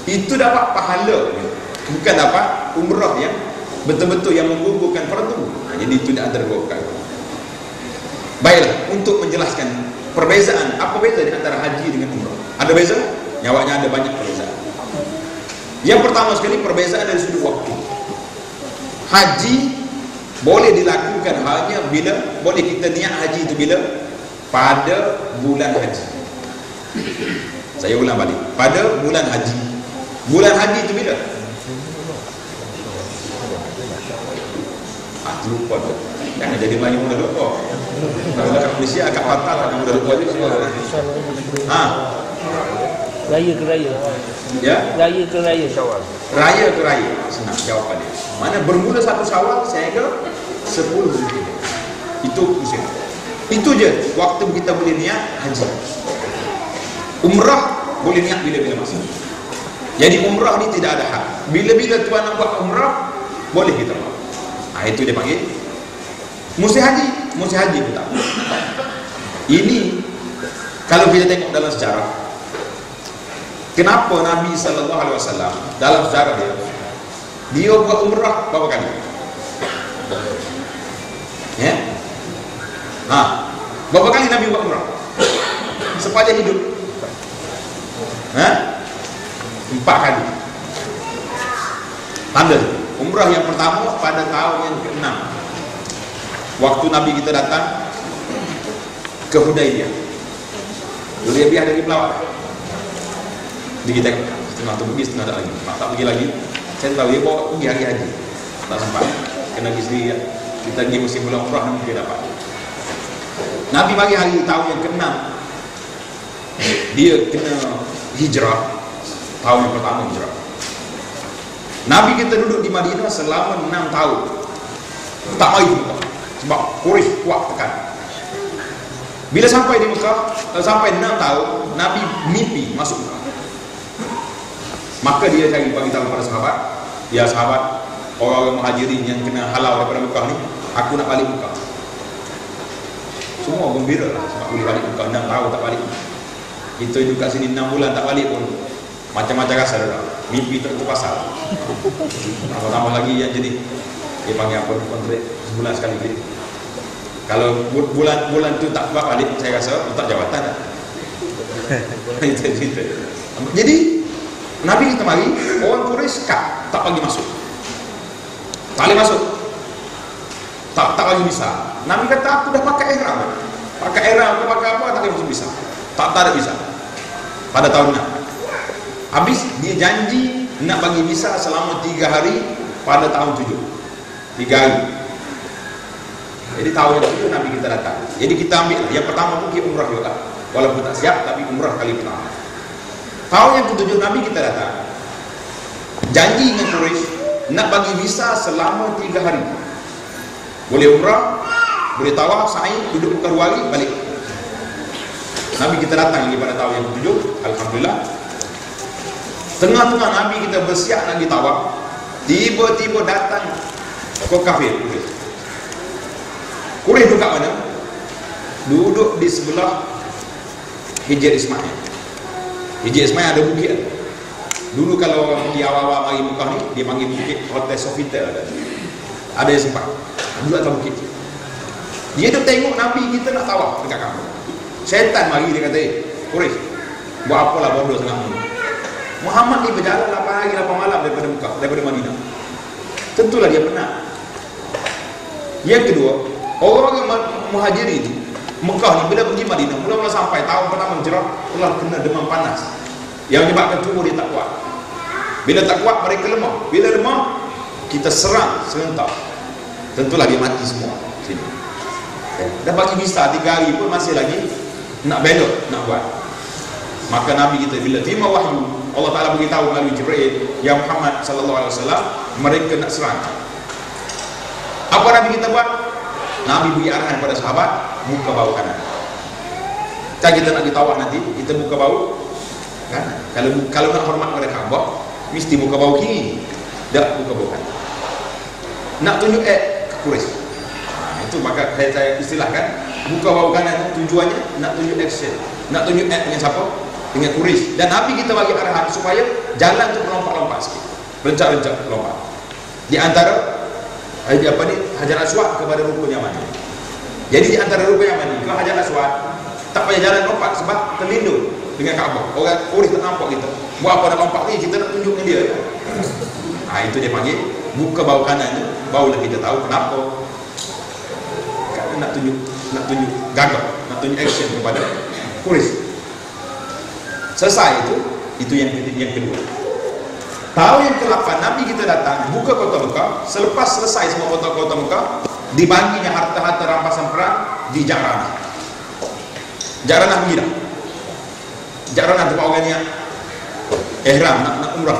itu dapat pahala, bukan dapat umrah yang betul-betul yang menggugurkan fardu. Jadi itu tidak tergugurkan. Baiklah, untuk menjelaskan perbezaan, apa beza di antara haji dengan umrah? Ada beza? Nyawanya ada banyak perbezaan. Yang pertama sekali, perbezaan dari sudut waktu. Haji boleh dilakukan hanya bila, boleh kita niat haji itu bila? Pada bulan haji. Saya ulang balik, pada bulan haji. Bulan haji itu bila? Lupa tu. Jangan jadi Melayu muda lupa. Kalau dekat Malaysia agak patah tak muda lupa juga. Raya ke raya. Ya? Raya ke raya. Syawal. Raya ke raya. Senang jawapan dia. Mana bermula 1 Syawal sehingga 10 Zulhijjah. Itu musim. Itu je waktu kita boleh niat haji. Umrah boleh niat bila-bila masa. Jadi umrah ni tidak ada had. Bila-bila tuan nak buat umrah, boleh kita buat. Itu dia panggil musim haji. Musim haji pun tak. Ini kalau kita tengok dalam sejarah, kenapa Nabi SAW dalam sejarah dia buat umrah berapa kali? Ya? Berapa kali Nabi buat umrah sepanjang hidup? 4 kali. Tanda umrah yang pertama pada tahun yang ke-6, waktu Nabi kita datang ke Hudaybiyah. Hudaybiyah dari pelawat. Jadi kita setengah tu pergi, setengah tak lagi. Tak pergi lagi. Saya tahu dia bawa pergi hari haji. Tak sempat. Kena pergi sendiri ya. Kita pergi musim bulan umrah nanti dia dapat. Nabi bagi hari tahun yang ke-6, dia kena hijrah. Tahun yang pertama hijrah. Nabi kita duduk di Madinah selama 6 tahun. Tak mari Mekah sebab Quraisy kuat tekan. Bila sampai di Mekah, sampai 6 tahun, Nabi mimpi masuk Mekah. Maka dia cari bagi tahu kepada sahabat, ya sahabat, orang-orang muhajirin yang kena halau daripada Mekah ni, aku nak balik Mekah. Semua gembira lah sebab boleh balik Mekah. 6 tahun tak balik. Kita hidup kat sini 6 bulan tak balik pun macam-macam rasa dah. Mimpi tak pasal. Tambah lagi yang jadi dia panggil apa, kontrak sebulan sekali gitu. Kalau bulan tu tak buat balik, saya rasa tak jawatan dah. Jadi Nabi kita mari, orang Quraisy tak bagi masuk. Tak boleh masuk. Tak bagi visa. Nabi kata aku dah pakai ihram. Pakai ihram, aku pakai apa tak boleh masuk visa. Tak ada visa. Pada tahun 6. Habis dia janji nak bagi visa selama 3 hari pada tahun 7. 3 hari. Jadi tahun yang 7 Nabi kita datang. Jadi kita ambil yang pertama mungkin umrah juga. Walaupun tak siap tapi umrah kali pertama. Tahun yang ke-7 Nabi kita datang. Janji dengan Quraisy nak bagi visa selama 3 hari. Boleh umrah, boleh tawaf, sa'i, duduk bukan 2 hari, balik. Nabi kita datang lagi pada tahun yang ke-7. Alhamdulillah. Tengah-tengah Nabi kita bersiap nak pergi tawaf, tiba-tiba datang kau kafir Quraisy duduk kat mana? Duduk di sebelah Hijr Ismail. Hijr Ismail ada bukit. Dulu kalau orang pergi awal-awal mari Mekah ni, dia panggil bukit Hotel Sofitel ada yang sempat duduk atas bukit. Dia tu tengok Nabi kita nak tawaf dekat kampung. Syaitan mari, dia kata, Quraisy, buat apalah bodoh sangat ni. Muhammad ni berjalan 8 hari 8 malam daripada Mekah, daripada Madinah. Tentulah dia penat. Yang kedua, orang yang muhajirin Mekah ni bila pergi Madinah, mula-mula sampai tahun pertama hijrah telah kena demam panas yang menyebabkan tubuh dia tak kuat. Bila tak kuat mereka lemah. Bila lemah kita serang serentak. Tentulah dia mati semua sini. Dah bagi visa 3 hari pun masih lagi nak belok, nak buat. Maka Nabi kita bila terima wahyu, Allah Ta'ala beritahu melalui Jibril, ya Muhammad sallallahu alaihi wasallam, mereka nak serang. Apa Nabi kita buat? Nabi beri arahan kepada sahabat, buka bahu kanan. Kan kita nak ditawaf nanti, kita buka bahu kanan. Kalau nak hormat kepada Kaabah, mesti buka bahu kiri. Tak buka bahu kanan. Nak tunjuk ke Quraisy. Itu maka saya istilahkan buka bahu kanan tujuannya nak tunjuk action. Nak tunjuk dengan siapa? Dengan Quraisy. Dan Nabi kita bagi arahan supaya jalan untuk melompat-lompat sikit, rencak-rencak lompat. Di antara Hajar Aswad kepada rukun Yamani. Jadi di antara rukun Yamani ke Hajar Aswad tak payah jalan lompat sebab terlindung dengan Kaabah. Orang Quraisy tak nampak kita. Buat apa nak lompat ni, kita nak tunjukkan dia. Itu dia panggil buka bau kanan tu, barulah kita tahu kenapa. Kerana nak tunjuk gagap, nak tunjuk action kepada Quraisy. Selesai itu yang kedua. Tahun yang ke-8 Nabi kita datang buka kota Mekah. Selepas selesai semua kota-kota Mekah, dibaginya harta-harta rampasan perang di Ja'ranah. Ja'ranah Mina. Ja'ranah tempat orang yang ihram nak umrah.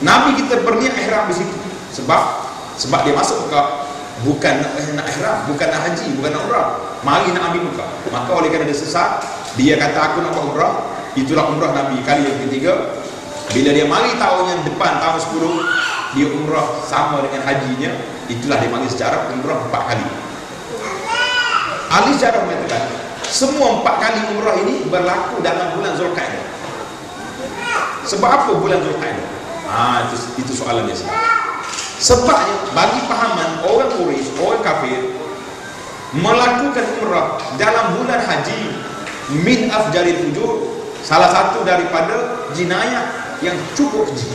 Nabi kita berniat ihram di situ sebab dia masuk Mekah bukan nak ihram, bukan nak haji, bukan nak umrah, mari nak ambil Mekah. Maka oleh kerana dia sesat, dia kata aku nak buat umrah. Itulah umrah Nabi kali yang ketiga. Bila dia mari tahun yang depan, tahun 10, dia umrah sama dengan hajinya. Itulah dia panggil sejarah umrah 4 kali. Ahli sejarah mengatakan semua 4 kali umrah ini berlaku dalam bulan Zulqa'dah. Sebab apa bulan Zulqa'dah? Itu soalan dia sekarang. Sebabnya bagi pahaman orang Quraisy, orang kafir melakukan umrah dalam bulan haji min afjalil fujur, salah satu daripada jinayah yang cukup keji.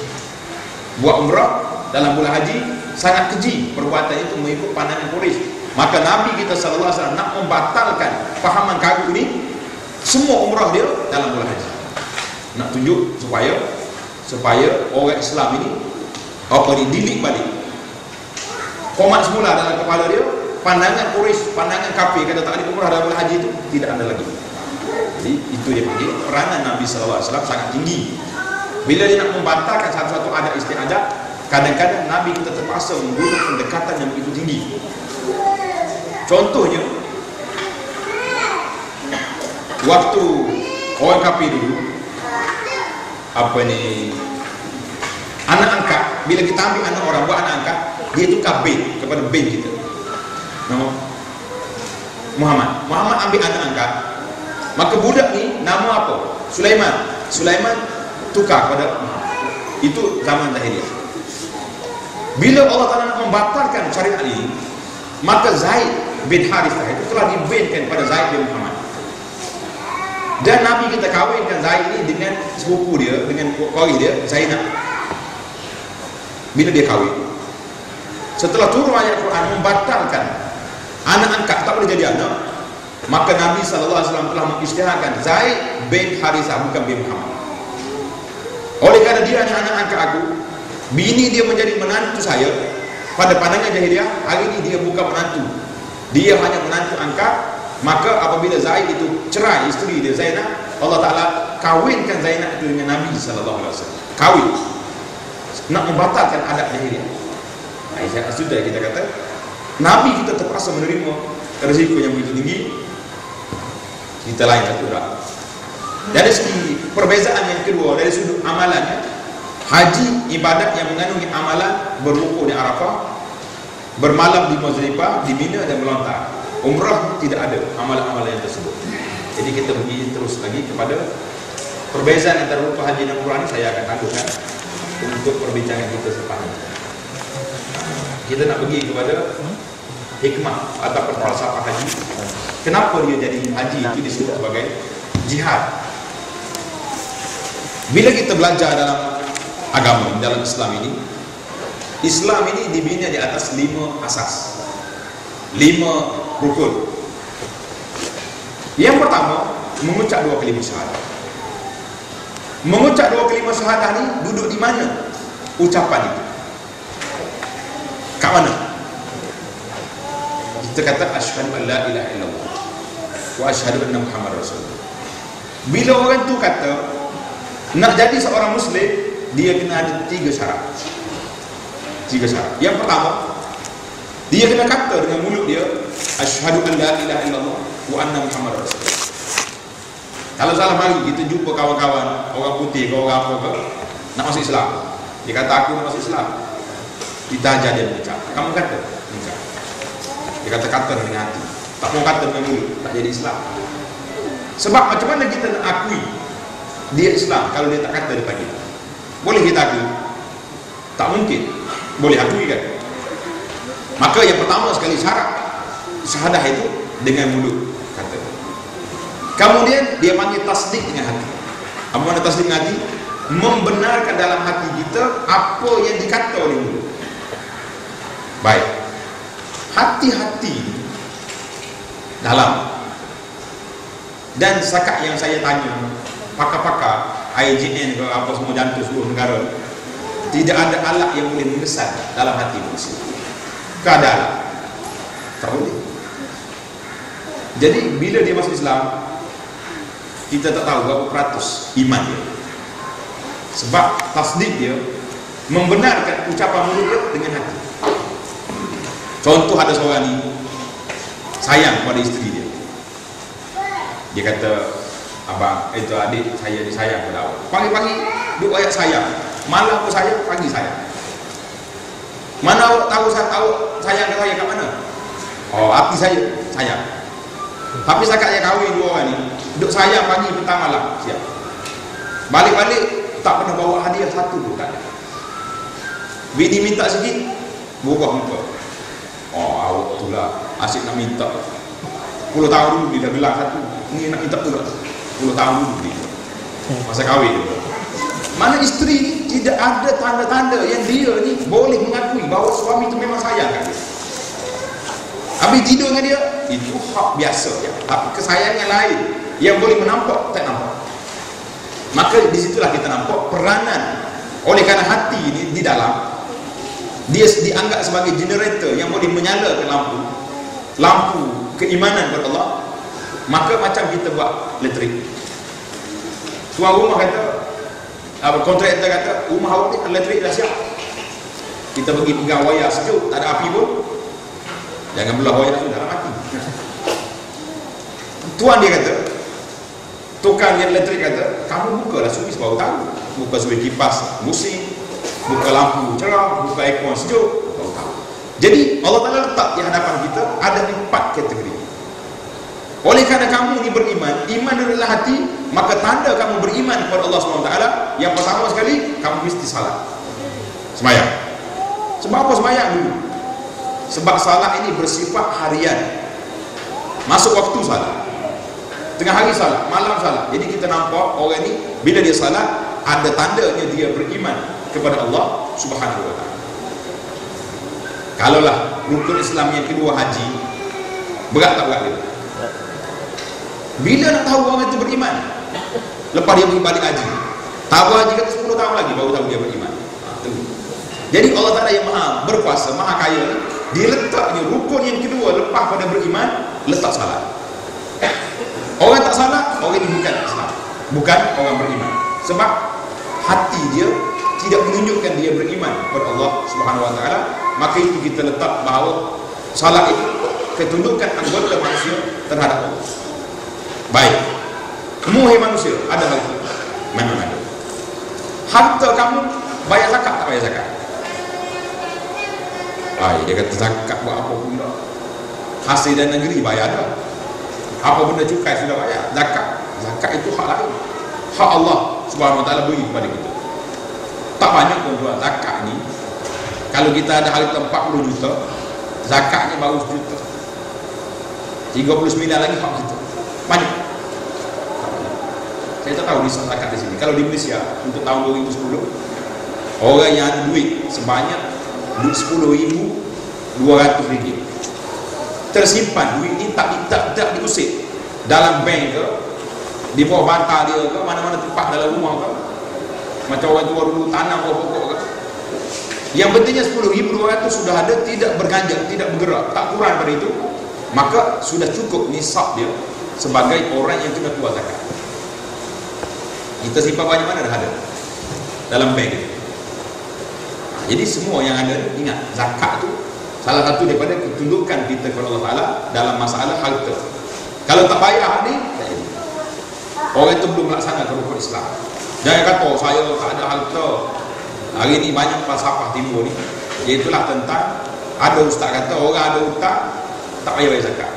Buat umrah dalam bulan haji sangat keji perbuatan itu mengikut pandangan Quraisy. Maka Nabi kita sallallahu alaihi wasallam nak membatalkan fahaman kafir ini, semua umrah dia dalam bulan haji. Nak tunjuk supaya orang Islam ini didik balik. Komat semula dalam kepala dia, pandangan Quraisy, pandangan kafir kata tak ada umrah dalam bulan haji itu tidak ada lagi. Jadi itu dia panggil peranan Nabi sallallahu alaihi wasallam sangat tinggi. Bila dia nak membatalkan satu-satu adat istiadat, kadang-kadang Nabi kita terpaksa menggunakan pendekatan yang begitu tinggi. Contohnya, waktu orang kafir dulu, anak angkat, bila kita ambil anak orang buat anak angkat, dia tukar bin kepada bin kita. Nama Muhammad ambil anak angkat, maka budak ni nama apa? Sulaiman tukar kepada itu zaman jahiliyah. Bila Allah Ta'ala nak membatalkan syariat ini, maka Zaid bin Harithah itu telah dibinkan pada Zaid bin Muhammad. Dan Nabi kita kawinkan Zaid ini dengan sepupu dia, dengan kawin dia, Zainab. Bila dia kawin, setelah turun ayat Quran membatalkan anak angkat tak boleh jadi anak, maka Nabi SAW telah mengisytiharkan Zaid bin Harithah, bukan bin Muhammad. Oleh kerana dia anak angkat aku, bini dia menjadi menantu saya. Pada pandangan jahiliah, hari ini dia bukan menantu, dia hanya menantu angkat. Maka apabila Zaid itu cerai isteri dia Zainab, Allah Ta'ala kawinkan Zainab itu dengan Nabi SAW. Kawin, nak membatalkan adat jahiliah. Sudah kita kata Nabi kita terpaksa menerima risiko yang begitu tinggi. Kita lain satu dah. Dari segi perbezaan yang kedua, dari sudut amalannya, haji ibadat yang mengandungi amalan berwukuf di Arafah, bermalam di Muzdalifah, di Mina dan melontar. Umrah tidak ada amalan-amalan yang tersebut. Jadi kita pergi terus lagi kepada perbezaan antara rukun haji dan umrah ini. Saya akan tangguhkan untuk perbincangan kita selepas ini. Kita nak pergi kepada hikmah atau falsafah haji. Kenapa dia jadi haji itu disebut sebagai jihad? Bila kita belajar dalam agama, dalam Islam ini dibina di atas 5 asas, 5 rukun. Yang pertama, mengucap 2 kalimah syahadah. Mengucap 2 kalimah syahadah ni duduk di mana ucapan itu? Kat mana? Kita kata asyhadu an la ilaha illallah wa asyhadu anna Muhammadar Rasulullah. Bila orang tu kata nak jadi seorang Muslim, dia kena ada 3 syarat. 3 syarat. Yang pertama, dia kena kata dengan mulut dia asyhadu an la ilaha illallah wa anna Muhammadar Rasulullah. Kalau salah mari kita jumpa kawan-kawan orang putih ke orang apa ke nak masuk Islam, dia kata aku nak masuk Islam, kita ajar dia mengucap. Kamu kata mengucap. Dia kata dengan hati, tak mau kata dengan mulut, tak jadi Islam. Sebab macam mana kita nak akui dia Islam kalau dia tak kata depan kita? Boleh kita akui? Tak mungkin. Boleh akui kan? Maka yang pertama sekali syarat syahadah itu dengan mulut kata. Kemudian dia panggil tasdik dengan hati. Apa makna tasdik dengan hati? Membenarkan dalam hati kita apa yang dikata oleh mulut. Baik. Hati-hati dalam. Dan setakat yang saya tanya pakar-pakar IJN ke apa semua jantung seluruh negara, tidak ada alat yang boleh mengesan dalam hati manusia. Tak ada alat. Tak boleh. Jadi bila dia masuk Islam, kita tak tahu berapa peratus iman dia. Sebab tasdik dia membenarkan ucapan mulut dia dengan hati. Contoh, ada seorang ni sayang pada isteri dia. Dia kata, abang, itu adik saya ni sayang pada awak. Pagi-pagi duk ayat sayang, malam pun sayang, pagi sayang. Mana awak tahu sayang ke saya kat mana? Oh, hati saya sayang. Tapi setakat saya kahwin dua orang ni, duk sayang pagi, petang, malam, siap. Balik-balik tak pernah bawa hadiah satu pun tak ada. Bini minta sikit, buka muka. Oh, awak tu lah asyik nak minta. 10 tahun dulu dia dah gelar satu, ni nak minta pula 10 tahun dulu dia masa kahwin dia. Mana isteri ni tidak ada tanda-tanda yang dia ni boleh mengakui bahawa suami tu memang sayang kan dia. Habis tidur dengan dia, itu hak biasa ya. Tapi kesayangan lain yang boleh menampak, tak nampak. Maka disitulah kita nampak peranan. Oleh kerana hati ini di dalam, dia dianggap sebagai generator yang boleh menyalakan lampu keimanan kepada Allah. Maka macam kita buat elektrik. Tuan rumah kata, kontraktor kata, rumah awak ni elektrik dah siap, kita pergi pegang wayar sejuk, tak ada api pun, jangan belah wayar, sudah mati. Tuan dia kata, tukang yang elektrik kata, kamu bukalah suis baru tahu. Buka suis kipas musim, buka lampu cerah, buka aircon sejuk, baru tahu. Jadi Allah Ta'ala letak di hadapan kita ada 4 kategori. Oleh kerana kamu ni beriman, iman adalah hati, maka tanda kamu beriman kepada Allah SWT, yang pertama sekali, kamu mesti salat, sembahyang. Sebab apa sembahyang dulu? Sebab salat ini bersifat harian. Masuk waktu salat, tengah hari salat, malam salat. Jadi kita nampak orang ni bila dia salat, ada tandanya dia beriman kepada Allah Subhanahu wa taala. Kalaulah rukun Islam yang kedua haji, berat tak berat dia? Bila nak tahu orang itu beriman? Lepas dia pergi balik haji, tahu haji kata 10 tahun lagi baru tahu dia beriman. Jadi Allah Ta'ala yang maha berkuasa, maha kaya, dia letaknya rukun yang kedua lepas pada beriman, letak salat. Orang tak salat, orang ini bukan Islam, bukan orang beriman. Sebab hati dia tidak menunjukkan dia beriman kepada Allah Subhanahu wa taala. Maka itu kita letak bahawa salat itu ketundukan anggota manusia terhadap Allah. Baik, muhim manusia ada hal itu, memang ada. Harta kamu bayar zakat tak bayar zakat? Baik, dia kata zakat buat apa pun tak. Hasil dan negeri bayar dah. Apa benda cukai sudah bayar. Zakat itu hak lain, hak Allah Subhanahu wa taala beri kepada kita. Tak banyak tuan-tuan zakat ni. Kalau kita ada harta 40 juta, zakatnya baru 1 juta. 39 lagi hak kita. Banyak. Saya tak tahu nisab zakat di sini. Kalau di Malaysia untuk tahun 2010, orang yang ada duit sebanyak RM10,200 tersimpan, duit ni tak diusik dalam bank ke, di bawah bantal dia ke, mana-mana tempat dalam rumah ke, macam orang tua dulu tanam pokok ke. Yang pentingnya RM10,200 sudah ada, tidak berganjak, tidak bergerak, tak kurang dari itu, maka sudah cukup nisab dia sebagai orang yang kena keluar zakat. Kita simpan banyak mana dah ada dalam bank itu. Jadi semua yang ada, ingat, zakat tu salah satu daripada ketundukan kita kepada Allah Ta'ala dalam masalah harta. Kalau tak bayar ni, tak jadi. Orang itu belum melaksanakan rukun Islam. Jangan kata, oh, saya tak ada harta. Hari ni banyak falsafah timur ni, iaitulah tentang, ada ustaz kata orang ada hutang tak payah bayar zakat.